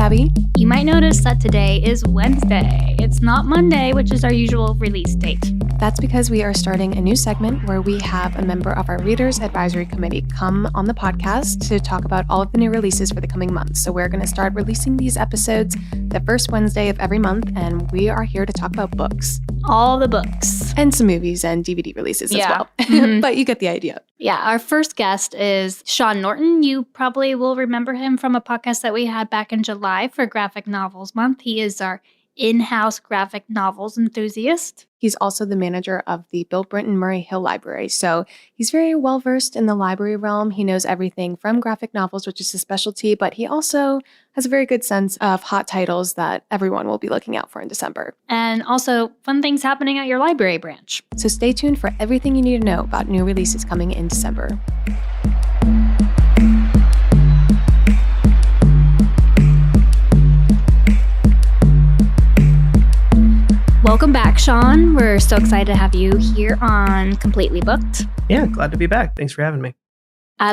Abby. You might notice that today is Wednesday. It's not Monday, which is our usual release date. That's because we are starting a new segment where we have a member of our Readers Advisory Committee come on the podcast to talk about all of the new releases for the coming month. So we're going to start releasing these episodes the first Wednesday of every month, and we are here to talk about books. All the books. And some movies and DVD releases as well. Mm-hmm. But you get the idea. Yeah, our first guest is Shawn Norton. You probably will remember him from a podcast that we had back in July for Graphic Novels Month. He is our in-house graphic novels enthusiast. He's also the manager of the Bill Brinton Murray Hill Library, so he's very well-versed in the library realm. He knows everything from graphic novels, which is his specialty, but he also has a very good sense of hot titles that everyone will be looking out for in December. And also fun things happening at your library branch. So stay tuned for everything you need to know about new releases coming in December. Welcome back, Shawn. We're so excited to have you here on Completely Booked. Yeah, glad to be back. Thanks for having me.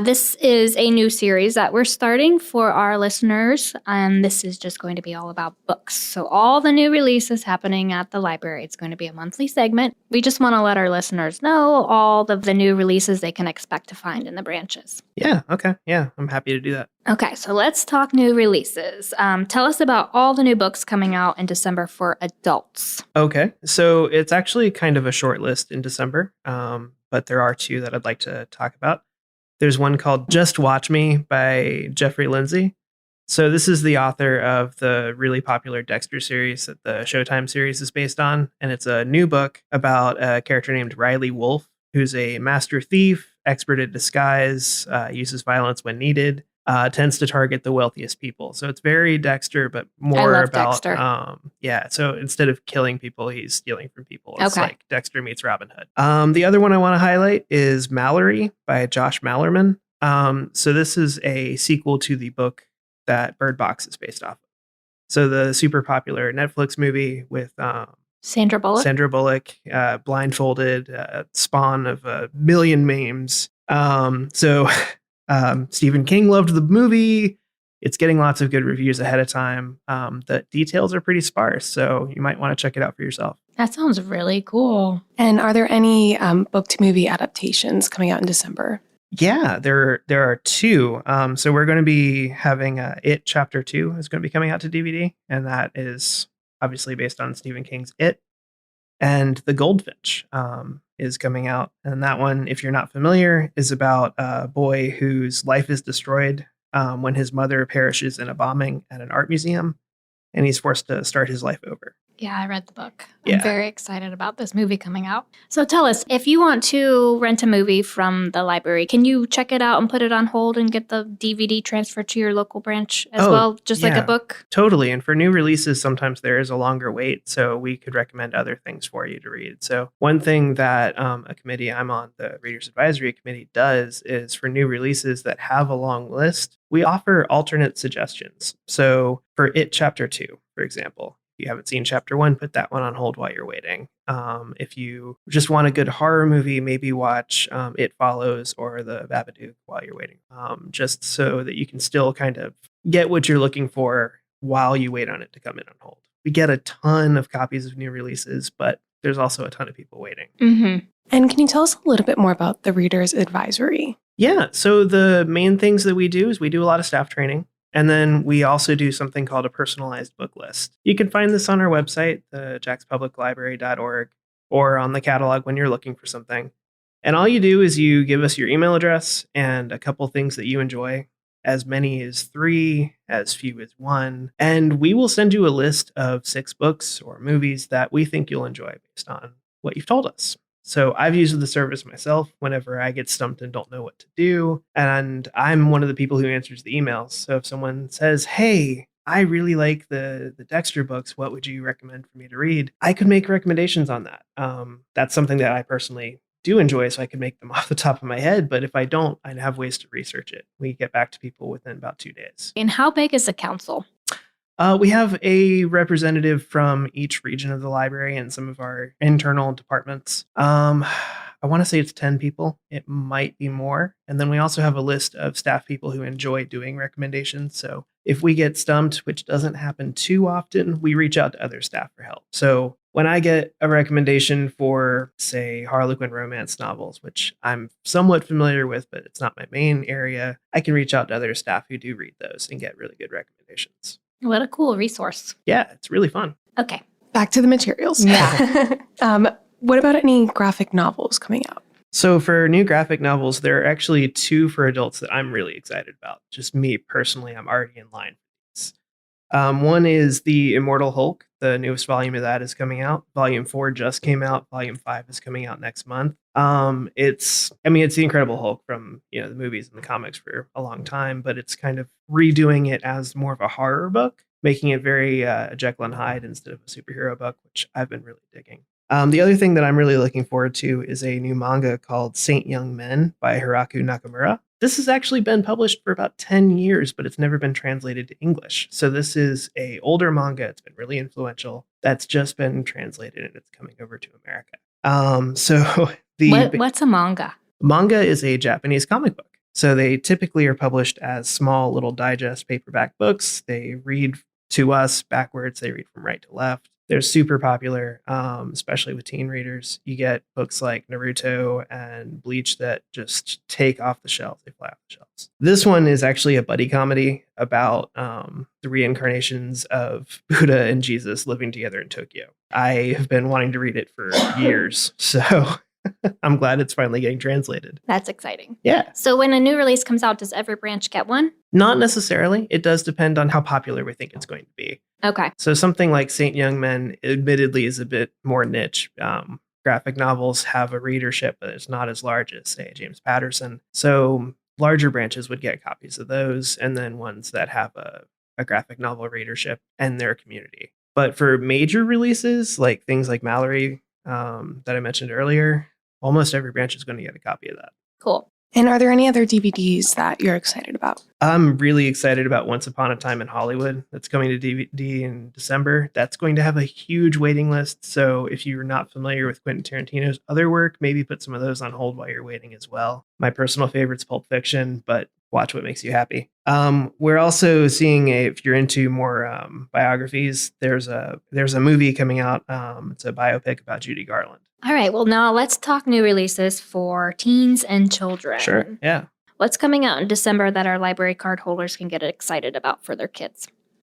This is a new series that we're starting for our listeners, and this is just going to be all about books. So all the new releases happening at the library. It's going to be a monthly segment. We just want to let our listeners know all of the new releases they can expect to find in the branches. Yeah, okay. Yeah, I'm happy to do that. Okay, so let's talk new releases. Tell us about all the new books coming out in December for adults. Okay, so it's actually kind of a short list in December, but there are two that I'd like to talk about. There's one called Just Watch Me by Jeffrey Lindsay. So this is the author of the really popular Dexter series that the Showtime series is based on. And it's a new book about a character named Riley Wolfe, who's a master thief, expert at disguise, uses violence when needed, tends to target the wealthiest people. So it's very Dexter, but more about Dexter. So instead of killing people, he's stealing from people. It's Okay. like Dexter meets Robin Hood. The other one I want to highlight is Mallory by Josh Mallerman. So this is a sequel to the book that Bird Box is based off of. So the super popular Netflix movie with Sandra Bullock. Blindfolded, spawn of a million memes. Stephen King loved the movie. It's getting lots of good reviews ahead of time. The details are pretty sparse, so you might want to check it out for yourself. That sounds really cool. And are there any book-to-movie adaptations coming out in December? Yeah, there are two. So we're going to be having It Chapter 2 is going to be coming out to DVD, and that is obviously based on Stephen King's It. And The Goldfinch is coming out. And that one, if you're not familiar, is about a boy whose life is destroyed when his mother perishes in a bombing at an art museum, and he's forced to start his life over. Yeah, I read the book. Yeah. I'm very excited about this movie coming out. So tell us, if you want to rent a movie from the library, can you check it out and put it on hold and get the DVD transferred to your local branch as well, just like a book? Totally. And for new releases, sometimes there is a longer wait, so we could recommend other things for you to read. So one thing that a committee I'm on, the Readers Advisory Committee, does is for new releases that have a long list, we offer alternate suggestions. So for It Chapter 2, for example, if you haven't seen Chapter 1, put that one on hold while you're waiting. If you just want a good horror movie, maybe watch It Follows or The Babadook while you're waiting, just so that you can still kind of get what you're looking for while you wait on it to come in on hold. We get a ton of copies of new releases, but there's also a ton of people waiting. Mm-hmm. And can you tell us a little bit more about the Readers Advisory? Yeah, so the main things that we do is we do a lot of staff training. And then we also do something called a personalized book list. You can find this on our website, the jackspubliclibrary.org, or on the catalog when you're looking for something. And all you do is you give us your email address and a couple things that you enjoy, as many as 3, as few as 1. And we will send you a list of 6 books or movies that we think you'll enjoy based on what you've told us. So I've used the service myself whenever I get stumped and don't know what to do. And I'm one of the people who answers the emails. So if someone says, hey, I really like the Dexter books, what would you recommend for me to read? I could make recommendations on that. That's something that I personally do enjoy, so I can make them off the top of my head. But if I don't, I'd have ways to research it. We get back to people within about 2 days. And how big is the council? We have a representative from each region of the library and some of our internal departments. I I want to say it's 10 people. It might be more. And then we also have a list of staff people who enjoy doing recommendations. So if we get stumped, which doesn't happen too often, we reach out to other staff for help. So when I get a recommendation for, say, Harlequin romance novels, which I'm somewhat familiar with, but it's not my main area, I can reach out to other staff who do read those and get really good recommendations. What a cool resource. Yeah, it's really fun. Okay. Back to the materials. Yeah. What about any graphic novels coming out? So for new graphic novels, there are actually 2 for adults that I'm really excited about. Just me personally, I'm already in line for these. One is The Immortal Hulk. The newest volume of that is coming out. Volume 4 just came out. Volume 5 is coming out next month. It's The Incredible Hulk from the movies and the comics for a long time, but it's kind of redoing it as more of a horror book, making it very Jekyll and Hyde instead of a superhero book, which I've been really digging. The other thing that I'm really looking forward to is a new manga called Saint Young Men by Hiraku Nakamura. This has actually been published for about 10 years, but it's never been translated to English. So this is a older manga. It's been really influential. That's just been translated and it's coming over to America. What's a manga? Manga is a Japanese comic book. So they typically are published as small little digest paperback books. They read to us backwards. They read from right to left. They're super popular, especially with teen readers. You get books like Naruto and Bleach that just take off the shelves. They fly off the shelves. This one is actually a buddy comedy about the reincarnations of Buddha and Jesus living together in Tokyo. I have been wanting to read it for years, so I'm glad it's finally getting translated. That's exciting. Yeah. So when a new release comes out, does every branch get one? Not necessarily. It does depend on how popular we think it's going to be. Okay. So something like Saint Young Men, admittedly, is a bit more niche. Graphic novels have a readership, but it's not as large as, say, James Patterson. So larger branches would get copies of those, and then ones that have a graphic novel readership and their community. But for major releases, like things like Mallory that I mentioned earlier, almost every branch is going to get a copy of that. Cool. And are there any other DVDs that you're excited about? I'm really excited about Once Upon a Time in Hollywood. That's coming to DVD in December. That's going to have a huge waiting list. So if you're not familiar with Quentin Tarantino's other work, maybe put some of those on hold while you're waiting as well. My personal favorite's Pulp Fiction, but watch what makes you happy. We're also seeing if you're into more biographies, there's a movie coming out. It's a biopic about Judy Garland. All right. Well, now let's talk new releases for teens and children. Sure. Yeah. What's coming out in December that our library card holders can get excited about for their kids?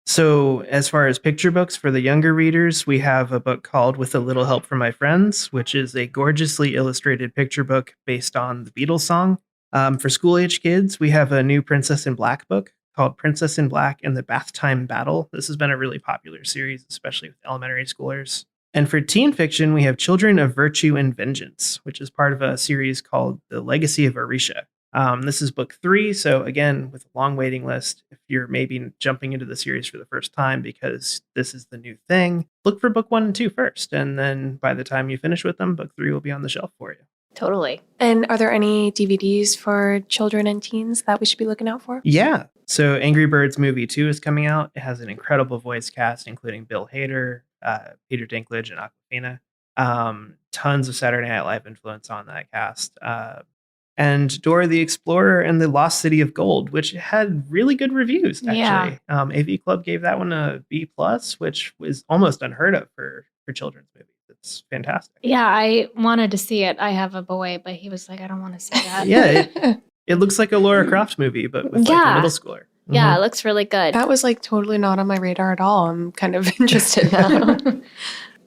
So as far as picture books for the younger readers, we have a book called With a Little Help from My Friends, which is a gorgeously illustrated picture book based on the Beatles song. For school-age kids, we have a new Princess in Black book called Princess in Black and the Bath Time Battle. This has been a really popular series, especially with elementary schoolers. And for teen fiction, we have Children of Virtue and Vengeance, which is part of a series called The Legacy of Orisha. This is book 3. So again, with a long waiting list, if you're maybe jumping into the series for the first time because this is the new thing, look for book 1 and 2 first. And then by the time you finish with them, book 3 will be on the shelf for you. Totally. And are there any DVDs for children and teens that we should be looking out for? Yeah. So Angry Birds Movie 2 is coming out. It has an incredible voice cast, including Bill Hader, Peter Dinklage, and Awkwafina. Tons of Saturday Night Live influence on that cast. And Dora the Explorer and the Lost City of Gold, which had really good reviews, actually. Yeah. AV Club gave that one a B+, which was almost unheard of for children's movies. It's fantastic. Yeah, I wanted to see it. I have a boy, but he was like, I don't want to see that. Yeah, it looks like a Laura Croft movie, but with like a middle schooler. Yeah, it looks really good. That was like totally not on my radar at all. I'm kind of interested now.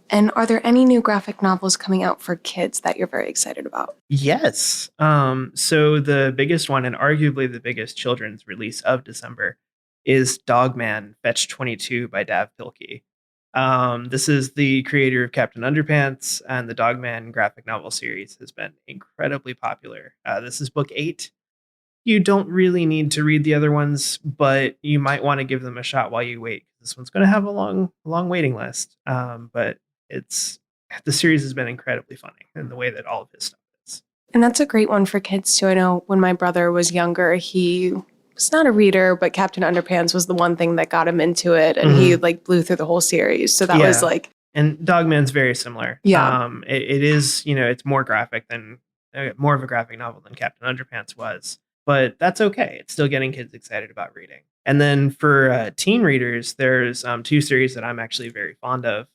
And are there any new graphic novels coming out for kids that you're very excited about? Yes. So the biggest one, and arguably the biggest children's release of December, is Dogman Fetch 22 by Dav Pilkey. This is the creator of Captain Underpants, and the Dogman graphic novel series has been incredibly popular. This is book 8. You don't really need to read the other ones, but you might want to give them a shot while you wait. This one's going to have a long waiting list. But the series has been incredibly funny in the way that all of his stuff is. And that's a great one for kids too. I know when my brother was younger, he was not a reader, but Captain Underpants was the one thing that got him into it, and he like blew through the whole series. So that was like, and Dogman's very similar. Yeah. It is, it's more graphic than more of a graphic novel than Captain Underpants was. But that's okay. It's still getting kids excited about reading. And then for teen readers, there's 2 series that I'm actually very fond of.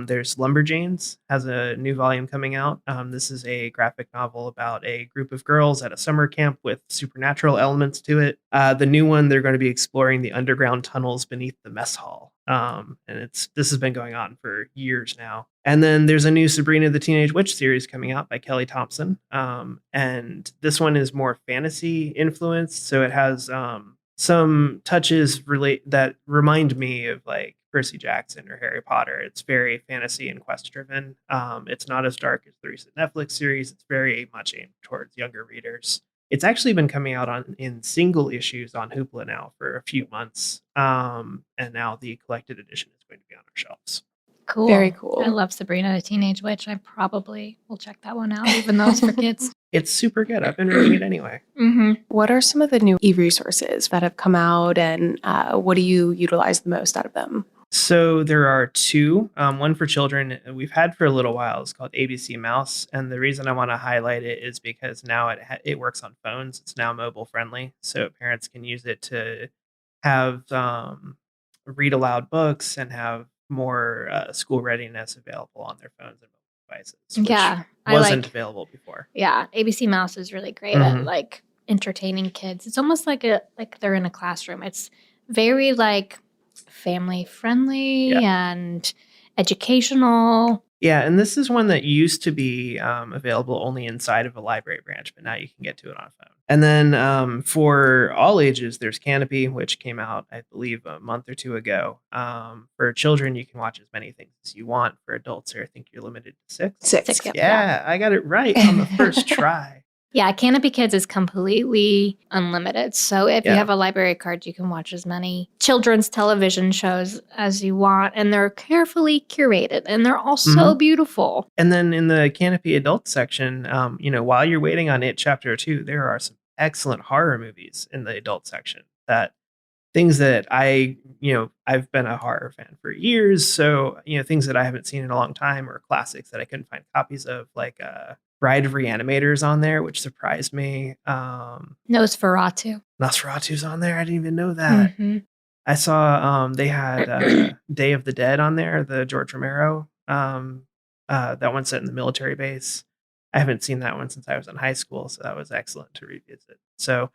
There's Lumberjanes has a new volume coming out. This is a graphic novel about a group of girls at a summer camp with supernatural elements to it. The new one, they're going to be exploring the underground tunnels beneath the mess hall. And this has been going on for years now. And then there's a new Sabrina the Teenage Witch series coming out by Kelly Thompson. And this one is more fantasy influenced. So it has some touches that remind me of like Percy Jackson or Harry Potter. It's very fantasy and quest driven. It's not as dark as the recent Netflix series. It's very much aimed towards younger readers. It's actually been coming out in single issues on Hoopla now for a few months. And now the collected edition is going to be on our shelves. Cool. Very cool. I love Sabrina the Teenage Witch. I probably will check that one out, even though it's for kids. It's super good. I've been reading it anyway. Mm-hmm. What are some of the new e-resources that have come out, and what do you utilize the most out of them? So there are 2. One for children we've had for a little while. It's called ABC Mouse. And the reason I want to highlight it is because now it works on phones. It's now mobile friendly. So parents can use it to have read aloud books and have more school readiness available on their phones and mobile devices. Yeah. Wasn't available before. Yeah. ABC Mouse is really great at like entertaining kids. It's almost like they're in a classroom. It's very like family friendly and educational. Yeah, and this is one that used to be available only inside of a library branch, but now you can get to it on a phone. And then for all ages, there's Canopy, which came out, I believe, a month or 2 ago. For children, you can watch as many things as you want. For adults, I think you're limited to 6. 6. Yep. Yeah, I got it right on the first try. Yeah, Canopy Kids is completely unlimited. So if you have a library card, you can watch as many children's television shows as you want. And they're carefully curated and they're all so beautiful. And then in the Canopy adult section, while you're waiting on It Chapter 2, there are some excellent horror movies in the adult section. Things that I've been a horror fan for years. So, things that I haven't seen in a long time or classics that I couldn't find copies of, like Bride of Reanimators on there, which surprised me. Nosferatu's on there. I didn't even know that. Mm-hmm. I saw they had Day of the Dead on there, the George Romero. That one's set in the military base. I haven't seen that one since I was in high school, so that was excellent to revisit. So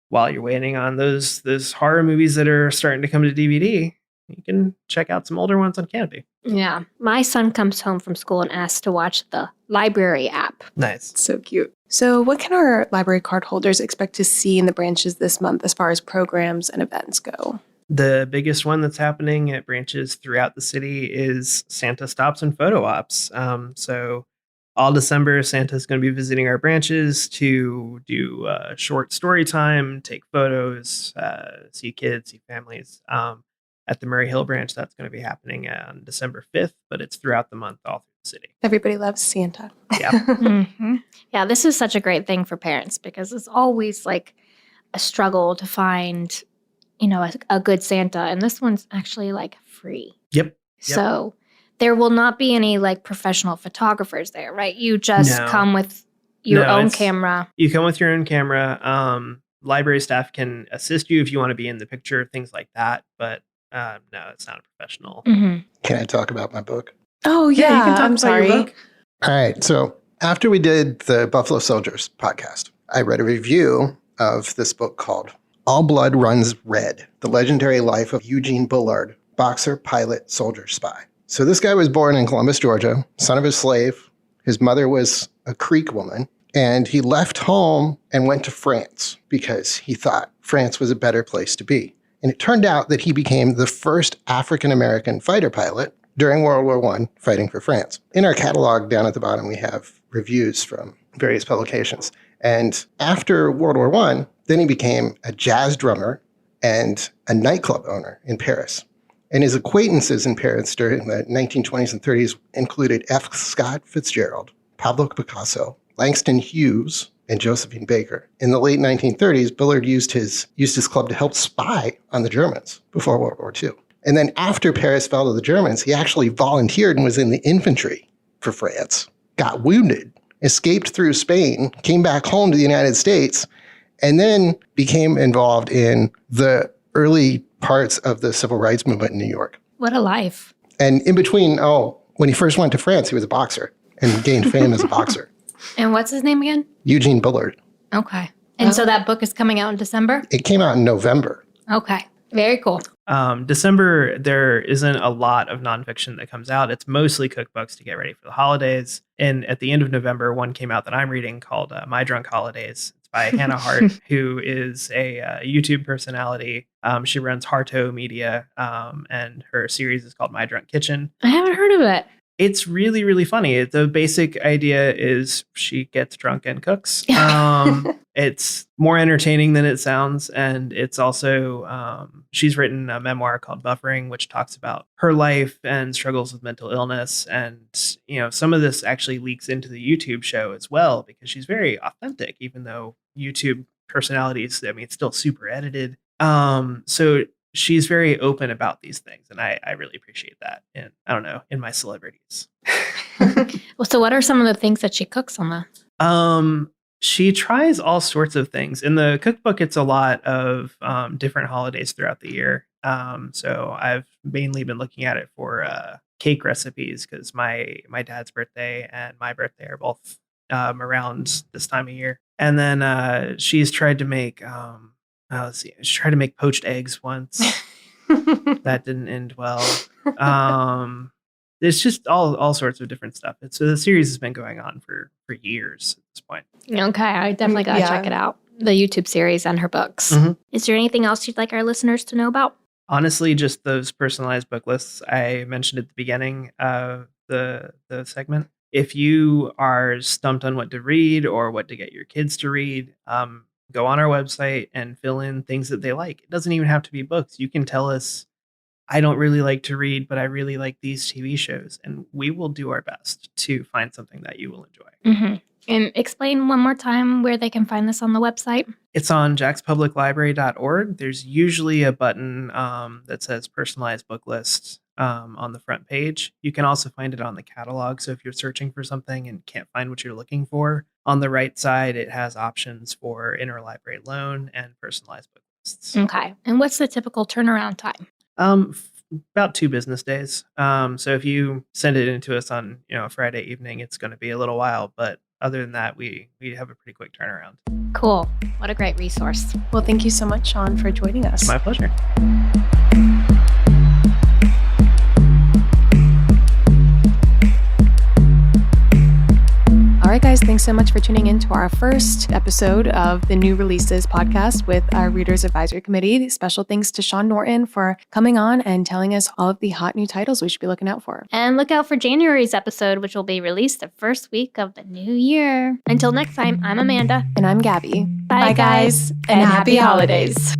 while you're waiting on those horror movies that are starting to come to DVD, you can check out some older ones on Canopy. Yeah. My son comes home from school and asks to watch the library app. Nice. So cute. So what can our library card holders expect to see in the branches this month as far as programs and events go? The biggest one that's happening at branches throughout the city is Santa Stops and Photo Ops. So all December, Santa's going to be visiting our branches to do short story time, take photos, see kids, see families. At the Murray Hill branch, that's going to be happening on December 5th, but it's throughout the month all through the city. Everybody loves Santa. Yeah. Mm-hmm. Yeah, this is such a great thing for parents because it's always like a struggle to find, a good Santa. And this one's actually like free. Yep. So there will not be any like professional photographers there, right? You just come with your own camera. You come with your own camera. Library staff can assist you if you want to be in the picture, things like that. But no, it's not a professional. Mm-hmm. Can I talk about my book? Oh, yeah. You can talk I'm about sorry. your book. All right. So after we did the Buffalo Soldiers podcast, I read a review of this book called All Blood Runs Red, The Legendary Life of Eugene Bullard, Boxer, Pilot, Soldier, Spy. So this guy was born in Columbus, Georgia, son of a slave. His mother was a Creek woman, and he left home and went to France because he thought France was a better place to be. And it turned out that he became the first African-American fighter pilot during World War I, fighting for France. In our catalog down at the bottom, we have reviews from various publications. And after World War I, then he became a jazz drummer and a nightclub owner in Paris. And his acquaintances in Paris during the 1920s and 30s included F. Scott Fitzgerald, Pablo Picasso, Langston Hughes, and Josephine Baker. In the late 1930s, Bullard used his club to help spy on the Germans before World War II. And then after Paris fell to the Germans, he actually volunteered and was in the infantry for France, got wounded, escaped through Spain, came back home to the United States, and then became involved in the early parts of the civil rights movement in New York. What a life. And in between, when he first went to France, he was a boxer and gained fame as a boxer. And what's his name again? Eugene Bullard. Okay. And so that book is coming out in December? It came out in November. Okay. Very cool. December, there isn't a lot of nonfiction that comes out. It's mostly cookbooks to get ready for the holidays. And at the end of November, one came out that I'm reading called My Drunk Holidays. It's by Hannah Hart, who is a YouTube personality. She runs Harto Media, and her series is called My Drunk Kitchen. I haven't heard of it. It's really, really funny. The basic idea is she gets drunk and cooks. It's more entertaining than it sounds. And it's also, she's written a memoir called Buffering, which talks about her life and struggles with mental illness. And, some of this actually leaks into the YouTube show as well, because she's very authentic, even though YouTube personalities, it's still super edited. So she's very open about these things. And I really appreciate that. And I don't know, in my celebrities. Well, so what are some of the things that she cooks on the? She tries all sorts of things. In the cookbook, it's a lot of different holidays throughout the year. So I've mainly been looking at it for cake recipes because my dad's birthday and my birthday are both around this time of year. And then she's tried to make let's see. She tried to make poached eggs once. That didn't end well. It's just all sorts of different stuff. So the series has been going on for years at this point. Okay, I definitely got to check it out. The YouTube series and her books. Mm-hmm. Is there anything else you'd like our listeners to know about? Honestly, just those personalized book lists I mentioned at the beginning of the segment. If you are stumped on what to read or what to get your kids to read, go on our website and fill in things that they like. It doesn't even have to be books. You can tell us, I don't really like to read, but I really like these TV shows. And we will do our best to find something that you will enjoy. Mm-hmm. And explain one more time where they can find this on the website. It's on jackspubliclibrary.org. There's usually a button that says personalized book list on the front page. You can also find it on the catalog. So if you're searching for something and can't find what you're looking for, on the right side, it has options for interlibrary loan and personalized book lists. Okay. And what's the typical turnaround time? About 2 business days. So if you send it into us on a Friday evening, it's going to be a little while. But other than that, we have a pretty quick turnaround. Cool. What a great resource. Well, thank you so much, Shawn, for joining us. My pleasure. All right, guys, thanks so much for tuning in to our first episode of the New Releases podcast with our Readers Advisory Committee. Special thanks to Shawn Norton for coming on and telling us all of the hot new titles we should be looking out for. And look out for January's episode, which will be released the first week of the new year. Until next time, I'm Amanda. And I'm Gabby. Bye, guys. And happy holidays.